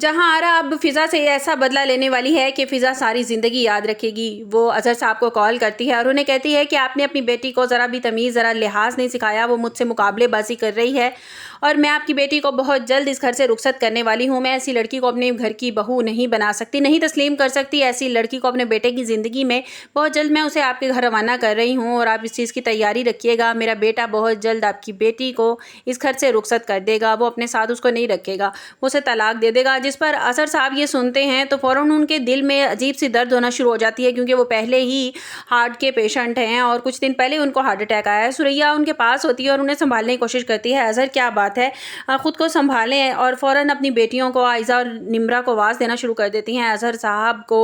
जहाँ आरा अब फ़िज़ा से ऐसा बदला लेने वाली है कि फ़िज़ा सारी ज़िंदगी याद रखेगी। वो अज़हर साहब को कॉल करती है और उन्हें कहती है कि आपने अपनी बेटी को ज़रा भी तमीज़, ज़रा लिहाज़ नहीं सिखाया, वो मुझसे मुकाबलेबाज़ी कर रही है और मैं आपकी बेटी को बहुत जल्द इस घर से रुखसत करने वाली हूँ। मैं ऐसी लड़की को अपने घर की बहू नहीं बना सकती, नहीं तस्लीम कर सकती। ऐसी लड़की को अपने बेटे की ज़िंदगी में बहुत जल्द मैं उसे आपके घर रवाना कर रही हूँ और आप इस चीज़ की तैयारी रखिएगा। मेरा बेटा बहुत जल्द आपकी बेटी को इस घर से रुखसत कर देगा, वो अपने साथ उसको नहीं रखेगा, वो उसे तलाक दे देगा। जिस पर अज़हर साहब ये सुनते हैं तो फ़ौरन उनके दिल में अजीब सी दर्द होना शुरू हो जाती है, क्योंकि वो पहले ही हार्ट के पेशेंट हैं और कुछ दिन पहले उनको हार्ट अटैक आया है। सुरैया उनके पास होती है और उन्हें संभालने की कोशिश करती है। अज़हर क्या बात है, ख़ुद को संभालें, और फ़ौरन अपनी बेटियों को आयज़ा और निम्रा को आवाज़ देना शुरू कर देती हैं। अज़हर साहब को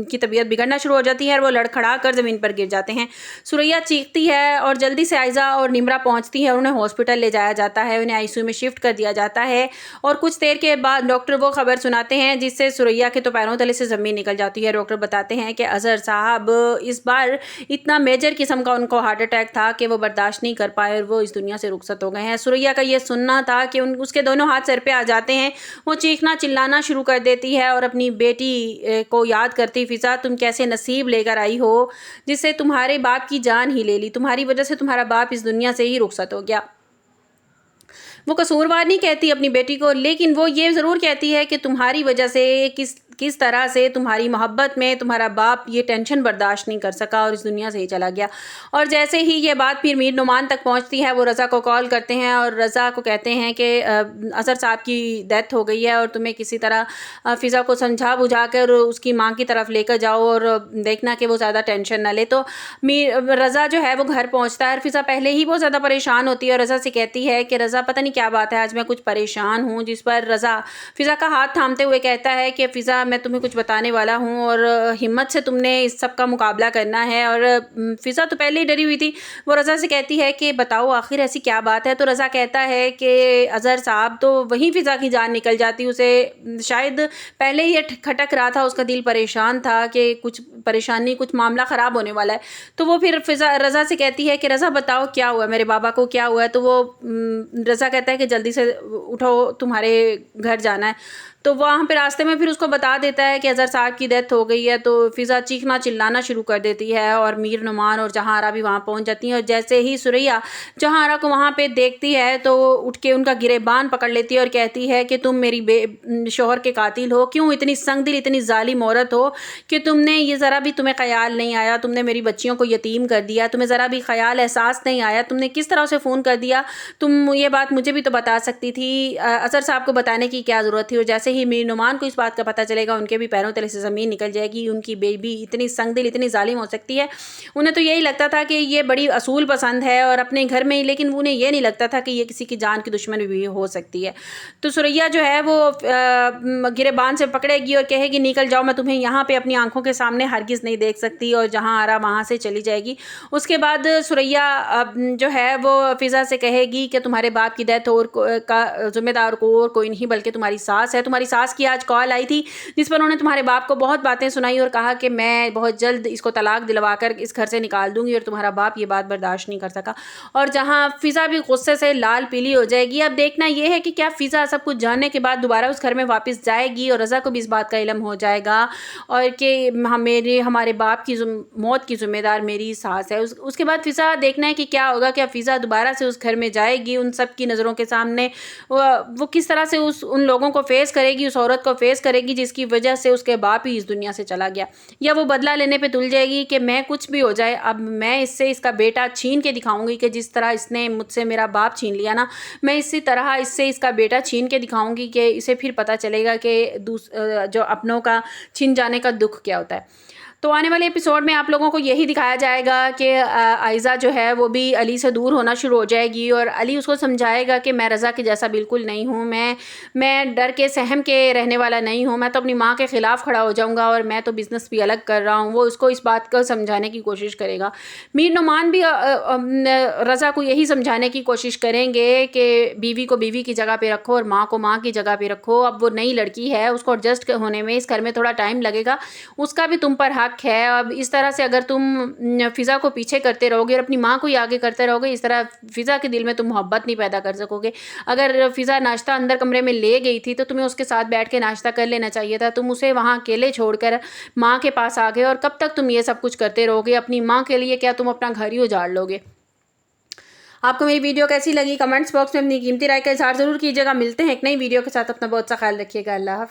की तबीयत बिगड़ना शुरू हो जाती है और वो लड़खड़ा कर ज़मीन पर गिर जाते हैं। सुरैया चीखती है और जल्दी से आयज़ा और निम्रा पहुँचती है और उन्हें हॉस्पिटल ले जाया जाता है, उन्हें आईसीयू में शिफ्ट कर दिया जाता है और कुछ देर के बाद डॉक्टर वो खबर सुनाते हैं जिससे सुरैया के तो पैरों तले से ज़मीन निकल जाती है। डॉक्टर बताते हैं कि अज़हर साहब इस बार इतना मेजर किस्म का उनको हार्ट अटैक था कि वो बर्दाश्त नहीं कर पाए और वो इस दुनिया से रुखसत हो गए हैं। सुरैया का ये सुनना था कि उसके दोनों हाथ सर पे आ जाते हैं। वो चीखना चिल्लाना शुरू कर देती है और अपनी बेटी को याद करती, फ़िज़ा तुम कैसे नसीब लेकर आई हो जिससे तुम्हारे बाप की जान ही ले ली, तुम्हारी वजह से तुम्हारा बाप इस दुनिया से ही रुखसत हो गया। वो कसूरवार नहीं कहती अपनी बेटी को, लेकिन वो ये ज़रूर कहती है कि तुम्हारी वजह से किस तरह से तुम्हारी मोहब्बत में तुम्हारा बाप ये टेंशन बर्दाश्त नहीं कर सका और इस दुनिया से ही चला गया। और जैसे ही ये बात फिर मीर नुमान तक पहुंचती है, वो रज़ा को कॉल करते हैं और रज़ा को कहते हैं कि अज़हर साहब की डेथ हो गई है और तुम्हें किसी तरह फ़िज़ा को समझा बुझा कर उसकी माँ की तरफ लेकर जाओ और देखना कि वो ज़्यादा टेंशन ना ले। तो रज़ा जो है वो घर पहुँचता है और फ़िज़ा पहले ही बहुत ज़्यादा परेशान होती है और रज़ा से कहती है कि रज़ा पता नहीं क्या बात है, आज मैं कुछ परेशान हूँ। जिस पर रज़ा फ़िज़ा का हाथ थामते हुए कहता है कि फ़िज़ा मैं तुम्हें कुछ बताने वाला हूँ और हिम्मत से तुमने इस सब का मुकाबला करना है। और फ़िज़ा तो पहले ही डरी हुई थी, वो रज़ा से कहती है कि बताओ आखिर ऐसी क्या बात है। तो रज़ा कहता है कि अज़हर साहब तो वहीं फ़िज़ा की जान निकल जाती, उसे शायद पहले ही खटक रहा था, उसका दिल परेशान था कि कुछ परेशानी, कुछ मामला ख़राब होने वाला है। तो वो फिर रज़ा से कहती है कि रज़ा बताओ क्या हुआ, मेरे बाबा को क्या हुआ है। तो वो रज़ा कहता है कि जल्दी से उठो, तुम्हारे घर जाना है। तो वहाँ पे रास्ते में फिर उसको बता देता है कि अज़हर साहब की डेथ हो गई है। तो फ़िज़ा चीखना चिल्लाना शुरू कर देती है और मीर नुमान और जहाँ आरा भी वहाँ पहुँच जाती हैं। और जैसे ही सुरैया जहाँ आरा को वहाँ पे देखती है तो उठ के उनका गिरेबान पकड़ लेती है और कहती है कि तुम मेरी शोहर के कातिल हो, क्यों इतनी संगदिल, इतनी जालिम औरत हो कि तुमने ये ज़रा भी तुम्हें ख़याल नहीं आया, तुमने मेरी बच्चियों को यतीम कर दिया, तुम्हें ज़रा भी ख़याल एहसास नहीं आया, तुमने किस तरह उसे फ़ोन कर दिया, तुम ये बात मुझे भी तो बता सकती थी, अज़हर साहब को बताने की क्या ज़रूरत थी। और जैसे ही मीर नुमान को इस बात का पता चलेगा, उनके भी पैरों तले से ज़मीन निकल जाएगी। उनकी बेबी इतनी संगदिल, इतनी जालिम हो सकती है। उन्हें तो यही लगता था कि ये बड़ी असूल पसंद है और अपने घर में ही, लेकिन उन्हें ये नहीं लगता था कि ये किसी की जान की दुश्मन भी हो सकती है। तो सुरैया जो है वो गिरेबान से पकड़ेगी और कहेगी निकल जाओ, मैं तुम्हें यहाँ पे अपनी आंखों के सामने हरगिज़ नहीं देख सकती, और जहाँ आ रहा वहाँ से चली जाएगी। उसके बाद सुरैया जो है वो फ़िज़ा से कहेगी कि तुम्हारे बाप की डेथ और का ज़िम्मेदार को और कोई नहीं बल्कि तुम्हारी सास है। तुम्हारी सास की आज कॉल आई थी जिस पर उन्होंने तुम्हारे बाप को बहुत बातें सुनाई और कहा कि मैं बहुत जल्द इसको तलाक दिलवा कर इस घर से निकाल दूंगी, और तुम्हारा बाप ये बात बर्दाश्त नहीं कर सका। और जहाँ फ़िज़ा भी गुस्से से लाल पीली हो जाएगी। अब देखना यह है कि क्या फ़िज़ा सब कुछ जानने के बाद दोबारा उस घर में वापस जाएगी और रज़ा को भी इस बात का इल्म हो जाएगा और कि हमारे बाप की मौत की ज़िम्मेदार मेरी सास है। उसके बाद फ़िज़ा देखना है कि क्या होगा, क्या फ़िज़ा दोबारा से उस घर में जाएगी उन सब की नज़रों के सामने, वो किस तरह से उन लोगों को फेस करेगी, उस औरत को फेस करेगी जिसकी वजह से उसके बाप ही इस दुनिया से चला गया, या वो बदला लेने पे तुल जाएगी कि मैं कुछ भी हो जाए, अब मैं इससे इसका बेटा छीन के दिखाऊंगी कि जिस तरह इसने मुझसे मेरा बाप छीन लिया ना, मैं इसी तरह इससे इसका बेटा छीन के दिखाऊंगी कि इसे फिर पता चलेगा कि जो अपनों का छीन जाने का दुख क्या होता है। तो आने वाले एपिसोड में आप लोगों को यही दिखाया जाएगा कि आयज़ा जो है वो भी अली से दूर होना शुरू हो जाएगी और अली उसको समझाएगा कि मैं रज़ा के जैसा बिल्कुल नहीं हूँ, मैं डर के सहम के रहने वाला नहीं हूँ, मैं तो अपनी माँ के ख़िलाफ़ खड़ा हो जाऊँगा और मैं तो बिज़नेस भी अलग कर रहा हूँ। वो उसको इस बात को समझाने की कोशिश करेगा। मीर नुमान भी रज़ा को यही समझाने की कोशिश करेंगे कि बीवी को बीवी की जगह पे रखो और माँ को माँ की जगह पे रखो। अब वो नई लड़की है, उसको एडजस्ट होने में इस घर में थोड़ा टाइम लगेगा, उसका भी तुम पर हक حق ہے. اب اس طرح سے اگر تم فضا کو پیچھے کرتے رہو گے اور اپنی ماں کو ہی آگے کرتے رہو گے، اس طرح فضا کے دل میں تم محبت نہیں پیدا کر سکو گے. اگر فضا ناشتہ اندر کمرے میں لے گئی تھی تو تمہیں اس کے ساتھ بیٹھ کے ناشتہ کر لینا چاہیے تھا. تم اسے وہاں اکیلے چھوڑ کر ماں کے پاس آ گئے، اور کب تک تم یہ سب کچھ کرتے رہو گے اپنی ماں کے لیے؟ کیا تم اپنا گھر ہی اجاڑ لو گے؟ آپ کو میری ویڈیو کیسی لگی کمنٹس باکس میں اپنی قیمتی رائے کا اظہار ضرور کیجیے گا. ملتے ہیں ایک نئی ویڈیو کے ساتھ. اپنا بہت سا خیال رکھیے گا. اللہ حافظ.